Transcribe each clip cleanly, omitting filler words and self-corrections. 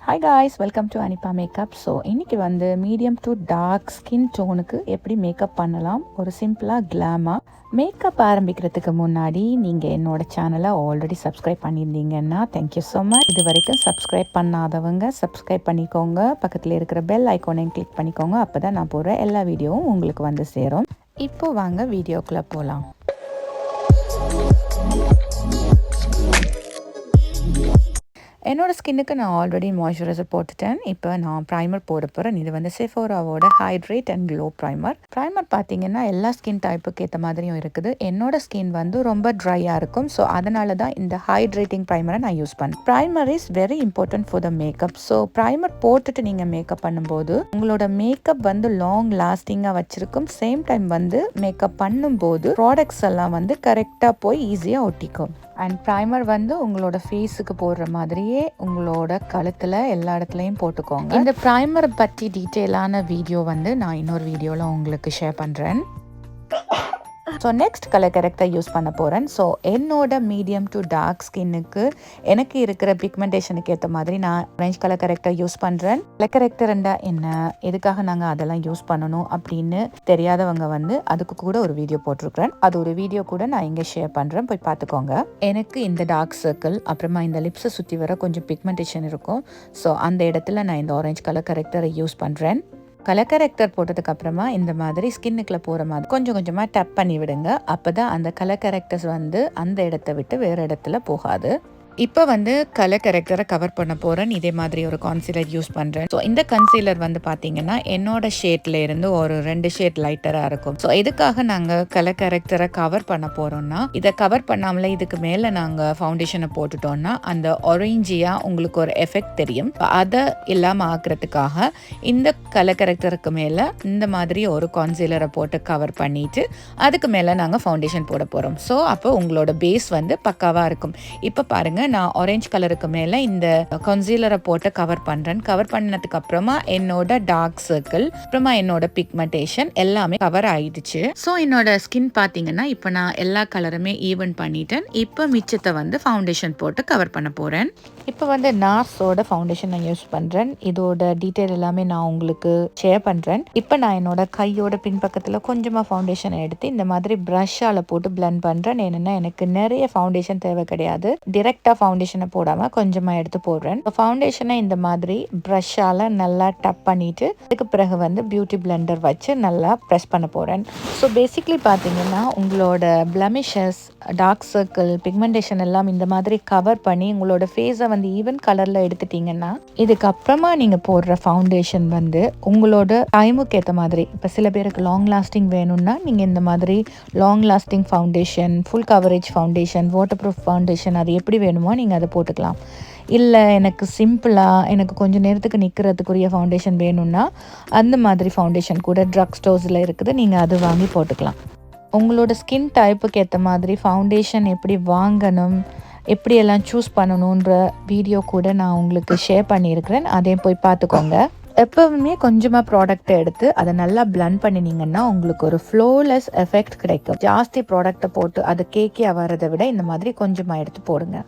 Hi guys, welcome to Anipa Makeup. So இன்றைக்கி வந்து medium to dark skin டோனுக்கு எப்படி makeup பண்ணலாம், ஒரு சிம்பிளாக கிளாமாக. மேக்கப் ஆரம்பிக்கிறதுக்கு முன்னாடி நீங்கள் என்னோடய சேனலை ஆல்ரெடி சப்ஸ்கிரைப் பண்ணியிருந்தீங்கன்னா தேங்க்யூ ஸோ மச். இது வரைக்கும் சப்ஸ்கிரைப் பண்ணாதவங்க சப்ஸ்கிரைப் பண்ணிக்கோங்க, பக்கத்தில் இருக்கிற பெல் ஐக்கானையும் கிளிக் பண்ணிக்கோங்க. அப்போ தான் நான் போடுற எல்லா வீடியோவும் உங்களுக்கு வந்து சேரும். இப்போ வாங்க வீடியோக்குள்ளே போகலாம். என்னோட ஸ்கின்னுக்கு நான் ஆல்ரெடி மாய்ஸ்சரைசர் போட்டுட்டேன். இப்போ நான் ப்ரைமர் போட போகிறேன். இது வந்து செஃபோராவோட hydrate and glow primer. Primer பார்த்தீங்கன்னா எல்லா ஸ்கின் டைப்புக்கு ஏற்ற மாதிரியும் இருக்குது. என்னோட ஸ்கின் வந்து ரொம்ப ட்ரையாக இருக்கும். ஸோ அதனால தான் இந்த ஹைட்ரேட்டிங் ப்ரைமரை நான் யூஸ் பண்ணேன். Primer is very important for the makeup. So primer போட்டுட்டு நீங்கள் மேக்கப் பண்ணும்போது உங்களோட மேக்கப் வந்து லாங் லாஸ்டிங்காக வச்சுருக்கும். சேம் டைம் வந்து மேக்கப் பண்ணும்போது ப்ராடக்ட்ஸ் எல்லாம் வந்து கரெக்டாக போய் ஈஸியாக ஒட்டிக்கும். அண்ட் ப்ரைமர் வந்து உங்களோட ஃபேஸுக்கு போடுற மாதிரியே உங்களோட கழுத்தில் எல்லா இடத்துலையும் போட்டுக்கோங்க. இந்த ப்ரைமரை பற்றி டீட்டெயிலான வீடியோ வந்து நான் இன்னொரு வீடியோவில் உங்களுக்கு ஷேர் பண்ணுறேன். ஸோ நெக்ஸ்ட் கலர் கரெக்டாக யூஸ் பண்ண போகிறேன். ஸோ என்னோட மீடியம் டு டார்க் ஸ்கின்னுக்கு எனக்கு இருக்கிற பிக்மெண்டேஷனுக்கு ஏற்ற மாதிரி நான் ஆரஞ்ச் கலர் கரெக்டாக யூஸ் பண்ணுறேன். கலர் கரெக்டர்ண்டா என்ன, எதுக்காக நாங்கள் அதெல்லாம் யூஸ் பண்ணணும் அப்படின்னு தெரியாதவங்க வந்து அதுக்கு கூட ஒரு வீடியோ போட்டிருக்கிறேன். அது ஒரு வீடியோ கூட நான் இங்கே ஷேர் பண்ணுறேன், போய் பார்த்துக்கோங்க. எனக்கு இந்த டார்க் சர்க்கிள் அப்புறமா இந்த லிப்ஸை சுற்றி வர கொஞ்சம் பிக்மெண்டேஷன் இருக்கும். ஸோ அந்த இடத்துல நான் இந்த ஆரஞ்ச் கலர் கரெக்டரை யூஸ் பண்ணுறேன். கலர் கரெக்டர் போட்டதுக்கு அப்புறமா இந்த மாதிரி ஸ்கின்னுக்குள்ள போகிற மாதிரி கொஞ்சம் கொஞ்சமாக டப் பண்ணி விடுங்க. அப்போ தான் அந்த கலர் கரெக்டர்ஸ் வந்து அந்த இடத்த விட்டு வேறு இடத்துல போகாது. இப்போ வந்து கலர் கரெக்டரை கவர் பண்ண போகிறேன். இதே மாதிரி ஒரு கான்சீலர் யூஸ் பண்ணுறேன். ஸோ இந்த கன்சீலர் வந்து பார்த்தீங்கன்னா என்னோட ஷேட்ல இருந்து ஒரு 2 ஷேட் லைட்டராக இருக்கும். ஸோ எதுக்காக நாங்கள் கலர் கரெக்டரை கவர் பண்ண போகிறோம்னா, இதை கவர் பண்ணாமலே இதுக்கு மேலே நாங்கள் ஃபவுண்டேஷனை போட்டுட்டோம்னா அந்த ஆரஞ்சியாக உங்களுக்கு ஒரு எஃபெக்ட் தெரியும். அதை இல்லாமல் ஆக்குறதுக்காக இந்த கலர் கரெக்டருக்கு மேலே இந்த மாதிரி ஒரு கான்சீலரை போட்டு கவர் பண்ணிட்டு அதுக்கு மேலே நாங்கள் ஃபவுண்டேஷன் போட போகிறோம். ஸோ அப்போ உங்களோட பேஸ் வந்து பக்காவாக இருக்கும். இப்போ பாருங்கள், நான் ஆரஞ்சு கலருக்கு மேலே இந்த கன்சீலரை போட்டு கவர் பண்ணுறேன். கவர் பண்ணதுக்கு அப்புறமா என்னோட டார்க் சர்க்கிள் அப்புறமா என்னோட பிக்மெண்டேஷன் எல்லாமே கவர் ஆயிடுச்சு. ஸோ என்னோட ஸ்கின் பார்த்தீங்கன்னா இப்போ நான் எல்லா கலருமே ஈவன் பண்ணிட்டேன். இப்போ மிச்சத்தை வந்து ஃபவுண்டேஷன் போட்டு கவர் பண்ண போகிறேன். இப்போ வந்து நார்ஸோட ஃபவுண்டேஷன் நான் யூஸ் பண்ணுறேன். இதோட டீட்டெயில் எல்லாமே நான் உங்களுக்கு ஷேர் பண்ணுறேன். இப்போ நான் என்னோட கையோட பின்பக்கத்தில் கொஞ்சமாக ஃபவுண்டேஷனை எடுத்து இந்த மாதிரி ப்ரஷ்ஷால் போட்டு பிளெண்ட் பண்ணுறேன். ஏன்னா எனக்கு நிறைய ஃபவுண்டேஷன் தேவை கிடையாது. டிரெக்டாக ஃபவுண்டேஷனை போடாமல் கொஞ்சமாக எடுத்து போடுறேன். ஃபவுண்டேஷனை இந்த மாதிரி ப்ரஷ்ஷால் நல்லா டப் பண்ணிவிட்டு அதுக்கு பிறகு வந்து பியூட்டி பிளெண்டர் வச்சு நல்லா ப்ரெஸ் பண்ண போகிறேன். ஸோ பேசிக்லி பார்த்தீங்கன்னா உங்களோட பிளமிஷஸ், டார்க் சர்க்கிள், பிக்மெண்டேஷன் எல்லாம் இந்த மாதிரி கவர் பண்ணி உங்களோட ஃபேஸை வந்து ஈவன் கலரில் எடுத்துட்டிங்கன்னா இதுக்கப்புறமா நீங்கள் போடுற ஃபவுண்டேஷன் வந்து உங்களோட டைமுக்கு ஏற்ற மாதிரி, இப்போ சில பேருக்கு லாங் லாஸ்டிங் வேணும்னா நீங்கள் இந்த மாதிரி long lasting foundation, full coverage foundation, water proof foundation அது எப்படி வேணுமோ நீங்கள் அதை போட்டுக்கலாம். இல்லை எனக்கு சிம்பிளாக எனக்கு கொஞ்சம் நேரத்துக்கு நிற்கிறதுக்குரிய ஃபவுண்டேஷன் வேணும்னா அந்த மாதிரி ஃபவுண்டேஷன் கூட ட்ரக் ஸ்டோர்ஸில் இருக்குது, நீங்கள் அது வாங்கி போட்டுக்கலாம். உங்களோட ஸ்கின் டைப்புக்கு ஏற்ற மாதிரி ஃபவுண்டேஷன் எப்படி வாங்கணும், எப்படியெல்லாம் சூஸ் பண்ணணுன்ற வீடியோ கூட நான் உங்களுக்கு ஷேர் பண்ணியிருக்கிறேன். அதையும் போய் பார்த்துக்கோங்க. எப்பவுமே கொஞ்சமாக ப்ராடக்ட்டை எடுத்து அதை நல்லா பிளெண்ட் பண்ணினீங்கன்னா உங்களுக்கு ஒரு ஃப்ளோலெஸ் எஃபெக்ட் கிடைக்கும். ஜாஸ்தி ப்ராடக்டை போட்டு அது கேக்கியாக வரதை விட இந்த மாதிரி கொஞ்சமாக எடுத்து போடுங்க.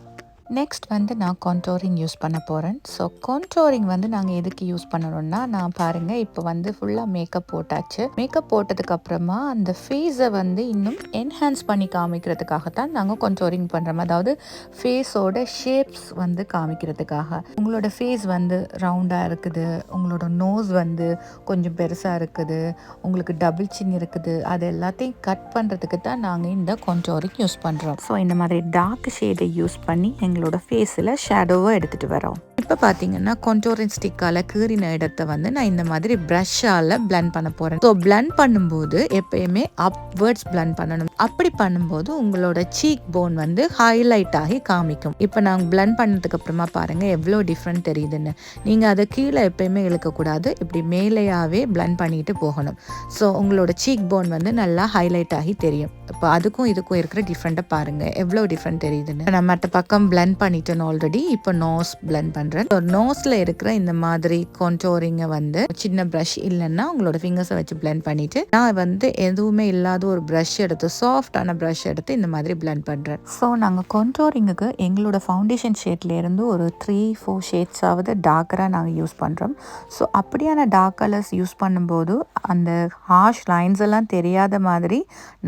நெக்ஸ்ட் வந்து நான் கான்டோரிங் யூஸ் பண்ண போகிறேன். ஸோ கான்டோரிங் வந்து நாங்கள் எதுக்கு யூஸ் பண்ணணும்னா, நான் பாருங்கள் இப்போ வந்து ஃபுல்லாக மேக்கப் போட்டாச்சு. மேக்கப் போட்டதுக்கு அப்புறமா அந்த ஃபேஸை வந்து இன்னும் என்ஹான்ஸ் பண்ணி காமிக்கிறதுக்காகத்தான் நாங்கள் கான்டோரிங் பண்ணுறோம். அதாவது ஃபேஸோட ஷேப்ஸ் வந்து காமிக்கிறதுக்காக. உங்களோட ஃபேஸ் வந்து ரவுண்டாக இருக்குது, உங்களோட நோஸ் வந்து கொஞ்சம் பெருசாக இருக்குது, உங்களுக்கு டபுள் சின் இருக்குது, அது எல்லாத்தையும் கட் பண்ணுறதுக்கு தான் நாங்கள் இந்த கான்டோரிங் யூஸ் பண்ணுறோம். ஸோ இந்த மாதிரி டார்க் ஷேடை யூஸ் பண்ணி எங்களோட ஃபேஸில் ஷேடோவை எடுத்துகிட்டு வரோம். இப்போ பார்த்தீங்கன்னா கான்டோரிங் ஸ்டிக்கால் கீறின இடத்த வந்து நான் இந்த மாதிரி ப்ரஷ்ஷால் பிளெண்ட் பண்ண போகிறேன். ஸோ பிளெண்ட் பண்ணும்போது எப்பயுமே அப்வர்ட்ஸ் பிளெண்ட் பண்ணணும். அப்படி பண்ணும்போது உங்களோட சீக் போன் வந்து ஹைலைட் ஆகி காமிக்கும். இப்போ நாங்கள் பிளெண்ட் பண்ணதுக்கு அப்புறமா பாருங்கள் எவ்வளோ டிஃப்ரெண்ட் தெரியுதுன்னு. நீங்கள் அதை கீழே எப்பயுமே இழுக்கக்கூடாது, இப்படி மேலேயாவே பிளெண்ட் பண்ணிட்டு போகணும். ஸோ உங்களோட சீக் போன் வந்து நல்லா ஹைலைட் ஆகி தெரியும். இப்போ அதுக்கும் இதுக்கும் இருக்கிற டிஃப்ரெண்ட்டை பாருங்கள் எவ்வளோ டிஃப்ரெண்ட் தெரியுதுன்னு. நான் மற்ற பக்கம் பிளெண்ட் பண்ணிட்டேன் ஆல்ரெடி. இப்போ நோஸ் பிளெண்ட் பண்ணுறேன். பண்ணுறேன். நோஸில் இருக்கிற இந்த மாதிரி கான்டோரிங்கை வந்து சின்ன ப்ரஷ் இல்லைன்னா உங்களோட ஃபிங்கர்ஸை வச்சு பிளெண்ட் பண்ணிவிட்டு நான் வந்து எதுவுமே இல்லாத ஒரு ப்ரஷ் எடுத்து சாஃப்டான ப்ரஷ் எடுத்து இந்த மாதிரி பிளெண்ட் பண்ணுறேன். ஸோ நாங்கள் கான்டோரிங்குக்கு எங்களோட ஃபவுண்டேஷன் ஷேட்லேருந்து ஒரு 3-4 ஷேட்ஸாவது டார்க்கராக நாங்கள் யூஸ் பண்ணுறோம். ஸோ அப்படியான டார்க் கலர்ஸ் யூஸ் பண்ணும்போது அந்த ஹார்ஷ் லைன்ஸ் எல்லாம் தெரியாத மாதிரி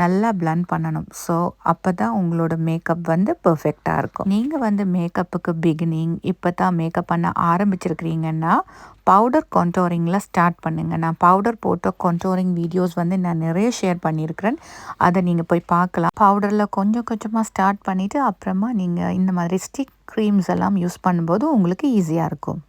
நல்லா பிளெண்ட் பண்ணணும். ஸோ அப்போ தான் உங்களோட மேக்கப் வந்து பர்ஃபெக்டாக இருக்கும். நீங்கள் வந்து மேக்கப்புக்கு பிகினிங் இப்போ தான் மேக்கப் பண்ண ஆரம்பிச்சிருக்கிறீங்கன்னா பவுடர் கான்டோரிங்கில் ஸ்டார்ட் பண்ணுங்கள். நான் பவுடர் போட்ட கான்டோரிங் வீடியோஸ் வந்து நான் நிறைய ஷேர் பண்ணியிருக்கிறேன். அதை நீங்கள் போய் பார்க்கலாம். பவுடரில் கொஞ்சம் கொஞ்சமாக ஸ்டார்ட் பண்ணிவிட்டு அப்புறமா நீங்கள் இந்த மாதிரி ஸ்டிக் க்ரீம்ஸ் எல்லாம் யூஸ் பண்ணும்போது உங்களுக்கு ஈஸியாக இருக்கும்.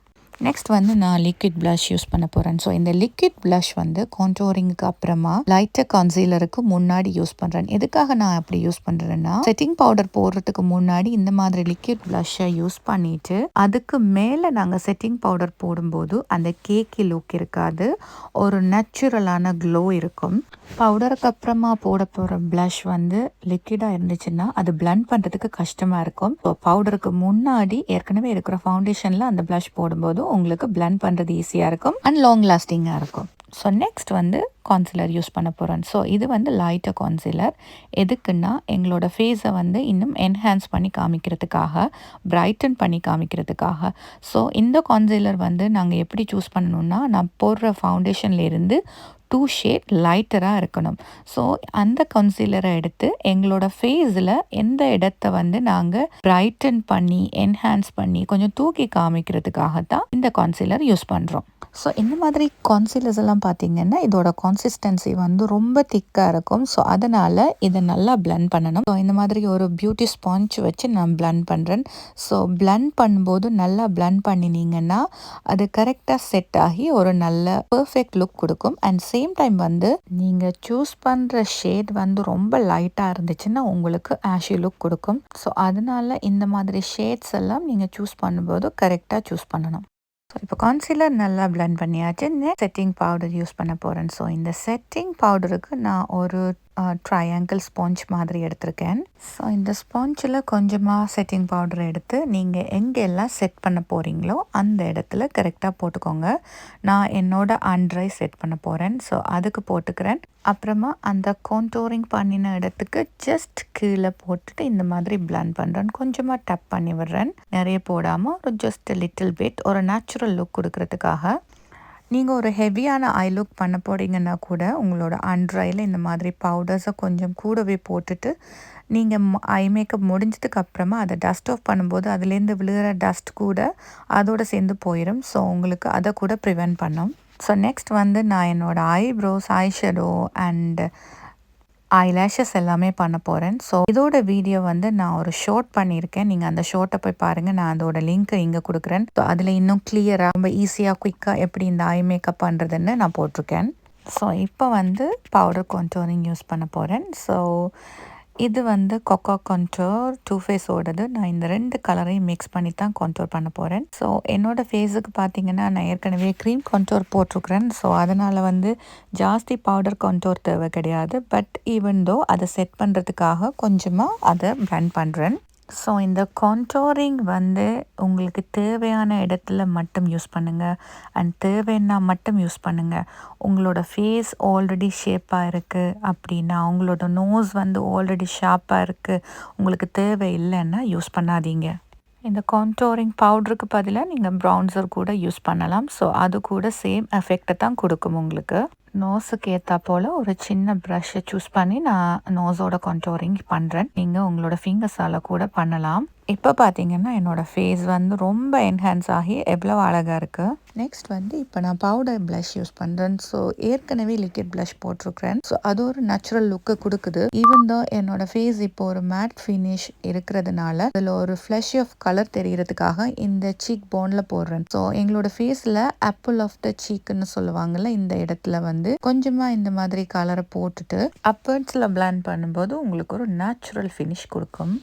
நெக்ஸ்ட் வந்து நான் லிக்விட் ப்ளஷ் யூஸ் பண்ண போகிறேன். ஸோ இந்த லிக்விட் ப்ளஷ் வந்து கான்டோரிங்க்கு அப்புறமா லைட்டர் கான்சீலருக்கு முன்னாடி யூஸ் பண்ணுறேன். எதுக்காக நான் அப்படி யூஸ் பண்ணுறேன்னா செட்டிங் பவுடர் போடுறதுக்கு முன்னாடி இந்த மாதிரி லிக்விட் ப்ளஷ்ஷை யூஸ் பண்ணிவிட்டு அதுக்கு மேலே நாங்கள் செட்டிங் பவுடர் போடும்போது அந்த கேக்கி லுக் இருக்காது, ஒரு நேச்சுரலான க்ளோ இருக்கும். பவுடருக்கு அப்புறமா போட போகிற ப்ளஷ் வந்து லிக்விடாக இருந்துச்சுன்னா அது பிளெண்ட் பண்ணுறதுக்கு கஷ்டமாக இருக்கும். ஸோ பவுடருக்கு முன்னாடி ஏற்கனவே இருக்கிற ஃபவுண்டேஷனில் அந்த ப்ளஷ் போடும்போது உங்களுக்கு பிளெண்ட் பண்ணுறது ஈஸியாக இருக்கும் அண்ட் லாங் லாஸ்டிங்காக இருக்கும். ஸோ நெக்ஸ்ட் வந்து கான்சிலர் யூஸ் பண்ண போகிறேன். ஸோ இது வந்து லைட்டர் கான்சிலர். எதுக்குன்னா எங்களோட ஃபேஸை வந்து இன்னும் என்ஹான்ஸ் பண்ணி காமிக்கிறதுக்காக, பிரைட்டன் பண்ணி காமிக்கிறதுக்காக. ஸோ இந்த கான்சிலர் வந்து நாங்கள் எப்படி சூஸ் பண்ணணும்னா நான் போடுற ஃபவுண்டேஷன்லேருந்து 2 ஷேட் லைட்டராக இருக்கணும். ஸோ அந்த கன்சீலரை எடுத்து எங்களோட ஃபேஸில் எந்த இடத்த வந்து நாங்கள் பிரைட்டன் பண்ணி என்ஹான்ஸ் பண்ணி கொஞ்சம் தூக்கி காமிக்கிறதுக்காக தான் இந்த கான்சீலர் யூஸ் பண்ணுறோம். ஸோ இந்த மாதிரி கான்சீலர்ஸ் எல்லாம் பார்த்திங்கன்னா இதோட கன்சிஸ்டன்சி வந்து ரொம்ப திக்காக இருக்கும். ஸோ அதனால் இதை நல்லா பிளெண்ட் பண்ணணும். ஸோ இந்த மாதிரி ஒரு பியூட்டி ஸ்பாஞ்ச் வச்சு நான் பிளெண்ட் பண்ணுறேன். ஸோ பிளெண்ட் பண்ணும்போது நல்லா பிளெண்ட் பண்ணினீங்கன்னா அது கரெக்டாக செட் ஆகி ஒரு நல்ல பர்ஃபெக்ட் லுக் கொடுக்கும். அண்ட் சேம் டைம் வந்து நீங்கள் சூஸ் பண்ணுற ஷேட் வந்து ரொம்ப லைட்டாக இருந்துச்சுன்னா உங்களுக்கு ஆஷி லுக் கொடுக்கும். ஸோ அதனால இந்த மாதிரி ஷேட்ஸ் எல்லாம் நீங்கள் சூஸ் பண்ணும்போது கரெக்டாக சூஸ் பண்ணணும். ஸோ இப்போ கான்சீலர் நல்லா பிளெண்ட் பண்ணியாச்சு. நெக்ஸ்ட் செட்டிங் பவுடர் யூஸ் பண்ண போகிறேன். ஸோ இந்த செட்டிங் பவுடருக்கு நான் ஒரு ட்ரையாங்கிள் ஸ்பாஞ்ச் மாதிரி எடுத்திருக்கேன். ஸோ இந்த ஸ்பாஞ்சில் கொஞ்சமாக செட்டிங் பவுடர் எடுத்து நீங்கள் எங்கெல்லாம் செட் பண்ண போகிறீங்களோ அந்த இடத்துல கரெக்டாக போட்டுக்கோங்க. நான் என்னோட அண்ட்ரை செட் பண்ண போகிறேன். ஸோ அதுக்கு போட்டுக்கிறேன். அப்புறமா அந்த கான்டோரிங் பண்ணின இடத்துக்கு ஜஸ்ட் கீழே போட்டுட்டு இந்த மாதிரி பிளெண்ட் பண்ணுறேன். கொஞ்சமாக டப் பண்ணி விடுறேன், நிறைய போடாமல் ஒரு ஜஸ்ட் லிட்டில் பிட், ஒரு நேச்சுரல் லுக் கொடுக்கறதுக்காக. நீங்கள் ஒரு ஹெவியான ஐ லுக் பண்ண போகிறீங்கன்னா கூட உங்களோட அண்ட்ரையில் இந்த மாதிரி பவுடர்ஸை கொஞ்சம் கூடவே போட்டுட்டு நீங்கள் ஐ மேக்கப் முடிஞ்சதுக்கு அப்புறமா அதை டஸ்ட் ஆஃப் பண்ணும்போது அதுலேருந்து விழுகிற டஸ்ட் கூட அதோடு சேர்ந்து போயிடும். ஸோ உங்களுக்கு அதை கூட ப்ரிவென்ட் பண்ணும். ஸோ நெக்ஸ்ட் வந்து நான் என்னோடய eyebrows, eye shadow and eyelashes எல்லாமே பண்ண போகிறேன். ஸோ இதோட வீடியோ வந்து நான் ஒரு ஷார்ட் பண்ணியிருக்கேன். நீங்கள் அந்த ஷார்ட்டை போய் பாருங்கள். நான் அதோட லிங்க் இங்கே கொடுக்குறேன். ஸோ அதில் இன்னும் கிளியராக ரொம்ப ஈஸியாக குயிக்காக எப்படி இந்த ஐ மேக்கப் பண்ணுறதுன்னு நான் போட்டிருக்கேன். ஸோ இப்போ வந்து பவுடர் கான்டோரிங் யூஸ் பண்ண போகிறேன். ஸோ இது வந்து கொக்கோ கான்டோர் டூ ஃபேஸோடது. நான் இந்த 2 கலரையும் மிக்ஸ் பண்ணி தான் கான்டோர் பண்ண போகிறேன். ஸோ என்னோடய ஃபேஸுக்கு பார்த்திங்கன்னா நான் ஏற்கனவே க்ரீம் கான்டோர் போட்டிருக்கிறேன். ஸோ அதனால் வந்து ஜாஸ்தி பவுடர் கான்டோர் தேவை கிடையாது. பட் ஈவன் தோ அதை செட் பண்ணுறதுக்காக கொஞ்சமாக அதை பிளெண்ட் பண்ணுறேன். ஸோ இந்த கான்டோரிங் வந்து உங்களுக்கு தேவையான இடத்துல மட்டும் யூஸ் பண்ணுங்கள் அண்ட் தேவைன்னா மட்டும் யூஸ் பண்ணுங்கள். உங்களோட ஃபேஸ் ஆல்ரெடி ஷேப்பாக இருக்குது அப்படின்னா, உங்களோட நோஸ் வந்து ஆல்ரெடி ஷார்ப்பாக இருக்குது, உங்களுக்கு தேவை இல்லைன்னா யூஸ் பண்ணாதீங்க. இந்த கான்டோரிங் பவுடருக்கு பதிலாக நீங்கள் ப்ரௌன்சர் கூட யூஸ் பண்ணலாம். ஸோ அது கூட சேம் எஃபெக்டை தான் கொடுக்கும் உங்களுக்கு. நோஸுக்கு ஏற்றா போல் ஒரு சின்ன ப்ரஷ்ஷை சூஸ் பண்ணி நான் நோஸோட கான்டோரிங் பண்ணுறேன். நீங்கள் உங்களோட ஃபிங்கர்ஸால் கூட பண்ணலாம். இப்போ பார்த்தீங்கன்னா என்னோடய ஃபேஸ் வந்து ரொம்ப என்ஹான்ஸ் ஆகி எவ்வளோ அழகாக இருக்குது. நெக்ஸ்ட் வந்து இப்போ நான் பவுடர் ப்ளஷ் யூஸ் பண்ணுறேன். ஸோ ஏற்கனவே லிக்விட் ப்ளஷ் போட்டிருக்கிறேன். ஸோ அது ஒரு நேச்சுரல் லுக்கு கொடுக்குது. ஈவன் தான் என்னோட ஃபேஸ் இப்போ ஒரு மேட் ஃபினிஷ் இருக்கிறதுனால அதில் ஒரு ஃப்ளஷ் ஆஃப் கலர் தெரிகிறதுக்காக இந்த சீக் போனில் போடுறேன். ஸோ எங்களோட ஃபேஸில் ஆப்பிள் ஆஃப் த சீக்குன்னு சொல்லுவாங்கள்ல, இந்த இடத்துல வந்து கொஞ்சமாக இந்த மாதிரி கலரை போட்டுட்டு அப்பர்ஸில் பிளெண்ட் பண்ணும்போது உங்களுக்கு ஒரு நேச்சுரல் ஃபினிஷ் கொடுக்கும்.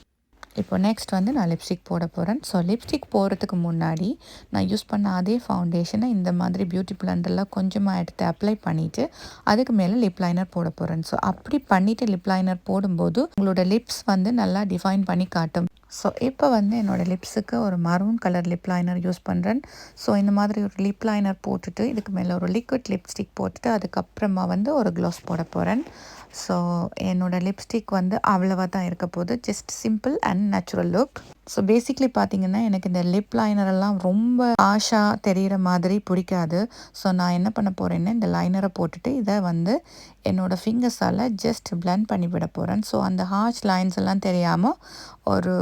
இப்போ நெக்ஸ்ட் வந்து நான் லிப்ஸ்டிக் போட போகிறேன். ஸோ லிப்ஸ்டிக் போடுறதுக்கு முன்னாடி நான் யூஸ் பண்ண அதே ஃபவுண்டேஷனை இந்த மாதிரி பியூட்டி பிளெண்டரில் கொஞ்சமாக எடுத்து அப்ளை பண்ணிவிட்டு அதுக்கு மேலே லிப் லைனர் போட போகிறேன். ஸோ அப்படி பண்ணிவிட்டு லிப் லைனர் போடும்போது உங்களோட லிப்ஸ் வந்து நல்லா டிஃபைன் பண்ணி காட்டும். ஸோ இப்போ வந்து என்னோடய லிப்ஸுக்கு ஒரு maroon colour lip liner use பண்ணுறேன். ஸோ இந்த மாதிரி ஒரு லிப் லைனர் போட்டுட்டு இதுக்கு மேலே ஒரு லிக்விட் லிப்ஸ்டிக் போட்டுட்டு அதுக்கப்புறமா வந்து ஒரு க்ளாஸ் போட போகிறேன். ஸோ என்னோடய லிப்ஸ்டிக் வந்து அவ்வளவா தான் இருக்க போகுது. Just simple and natural look. So basically பார்த்திங்கன்னா எனக்கு இந்த லிப் லைனரெல்லாம் ரொம்ப ஆஷாக தெரிகிற மாதிரி பிடிக்காது. ஸோ நான் என்ன பண்ண போகிறேன்னா இந்த லைனரை போட்டுட்டு இதை வந்து என்னோடய ஃபிங்கர்ஸால் ஜஸ்ட் பிளெண்ட் பண்ணி விட போகிறேன். ஸோ அந்த ஹார்ஷ் லைன்ஸ் எல்லாம் தெரியாமல் ஒரு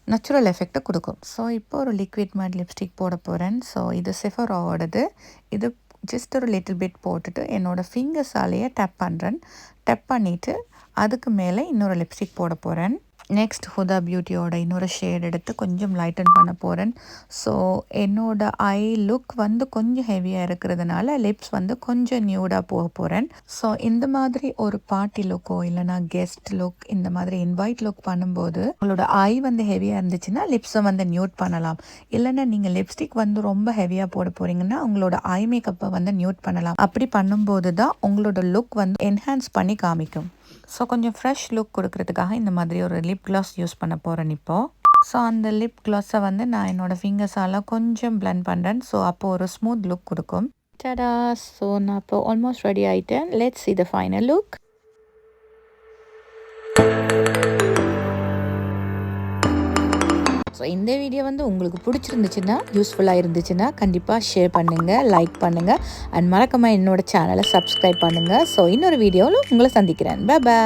நேச்சுரல் எஃபெக்டை கொடுக்கும். ஸோ இப்போ ஒரு லிக்விட் மேட் லிப்ஸ்டிக் போட போகிறேன். ஸோ இது செஃபராவோடது. இது ஜஸ்ட் ஒரு லிட்டில் பிட் போட்டுட்டு என்னோடய ஃபிங்கர்ஸாலேயே டேப் பண்ணுறேன். டேப் பண்ணிவிட்டு அதுக்கு மேலே இன்னொரு லிப்ஸ்டிக் போட போகிறேன். நெக்ஸ்ட் ஹுதா பியூட்டியோட இன்னொரு ஷேட் எடுத்து கொஞ்சம் லைட்டன் பண்ண போகிறேன். ஸோ என்னோடய ஐ லுக் வந்து கொஞ்சம் ஹெவியாக இருக்கிறதுனால லிப்ஸ் வந்து கொஞ்சம் நியூடாக போக போகிறேன். ஸோ இந்த மாதிரி ஒரு பார்ட்டி லுக்கோ இல்லைனா கெஸ்ட் லுக் இந்த மாதிரி இன்வைட் லுக் பண்ணும்போது உங்களோட ஐ வந்து ஹெவியாக இருந்துச்சுன்னா லிப்ஸை வந்து நியூட் பண்ணலாம். இல்லைன்னா நீங்கள் லிப்ஸ்டிக் வந்து ரொம்ப ஹெவியாக போட போகிறீங்கன்னா உங்களோட ஐ மேக்கப்பை வந்து நியூட் பண்ணலாம். அப்படி பண்ணும்போது தான் உங்களோட லுக் வந்து என்ஹான்ஸ் பண்ணி காமிக்கும். ஸோ கொஞ்சம் ஃப்ரெஷ் லுக் கொடுக்கறதுக்காக இந்த மாதிரி ஒரு லிப் கிளாஸ் யூஸ் பண்ண போகிறேன் இப்போது. ஸோ அந்த லிப் கிளாஸை வந்து நான் என்னோடய ஃபிங்கர்ஸால் கொஞ்சம் பிளெண்ட் பண்ணுறேன். ஸோ அப்போது ஒரு ஸ்மூத் லுக் கொடுக்கும். டடா! ஸோ நான் இப்போ ஆல்மோஸ்ட் ரெடி ஆகிட்டேன். Let's see the final look. So இந்த வீடியோ வந்து உங்களுக்கு பிடிச்சிருந்துச்சுன்னா யூஸ்ஃபுல்லாக இருந்துச்சுன்னா கண்டிப்பாக ஷேர் பண்ணுங்கள், லைக் பண்ணுங்கள் அண்ட் மறக்காமல் என்னோடய சேனலை சப்ஸ்கிரைப் பண்ணுங்கள். ஸோ இன்னொரு வீடியோவில் உங்களை சந்திக்கிறேன். பை.